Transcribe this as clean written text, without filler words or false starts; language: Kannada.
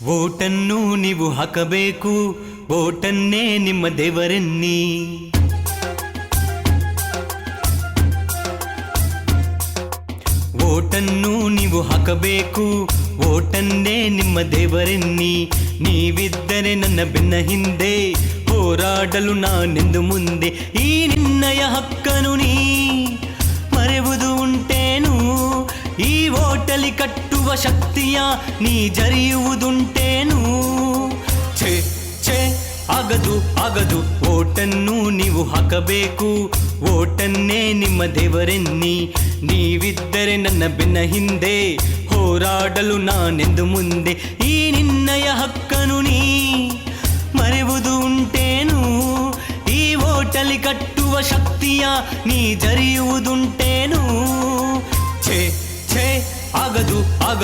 ವೋಟನ್ನು ನೀವು ಹಾಕಬೇಕು, ವೋಟನ್ನೇ ನಿಮ್ಮ ದೇವರೆನ್ನಿ. ವೋಟನ್ನು ನೀವು ಹಾಕಬೇಕು, ವೋಟನ್ನೇ ನಿಮ್ಮ ದೇವರೆನ್ನಿ. ನೀವಿದ್ದರೆ ನನ್ನ ಬೆನ್ನ ಹಿಂದೆ ಹೋರಾಡಲು ನಾನೆಂದು ಮುಂದೆ. ಈ ನಿನ್ನಯ ಹಕ್ಕನು ನೀ ಮರೆಯುವುದು ಉಂಟೇನು? ಈ ವೋಟಲಿ ಕಟ್ಟುವ ಶಕ್ತಿಯ ನೀ ಜರಿಯುವುದುಂಟೇನು? ಛೇ ಛೇ, ಆಗದು ಆಗದು. ವೋಟನ್ನು ನೀವು ಹಾಕಬೇಕು, ವೋಟನ್ನೇ ನಿಮ್ಮ ದೇವರೆನ್ನಿ. ನೀವಿದ್ದರೆ ನನ್ನ ಬೆನ್ನ ಹಿಂದೆ ಹೋರಾಡಲು ನಾನೆಂದು ಮುಂದೆ. ಈ ನಿನ್ನಯ ಹಕ್ಕನು ನೀ ಮರೆಯುವುದು ಉಂಟೇನು? ಈ ವೋಟಲಿ ಕಟ್ಟುವ ಶಕ್ತಿಯ ನೀ ಜರಿಯುವುದುಂಟೇನು? ಛೇ ಛೇ, ಆಗದು ಆಗದು.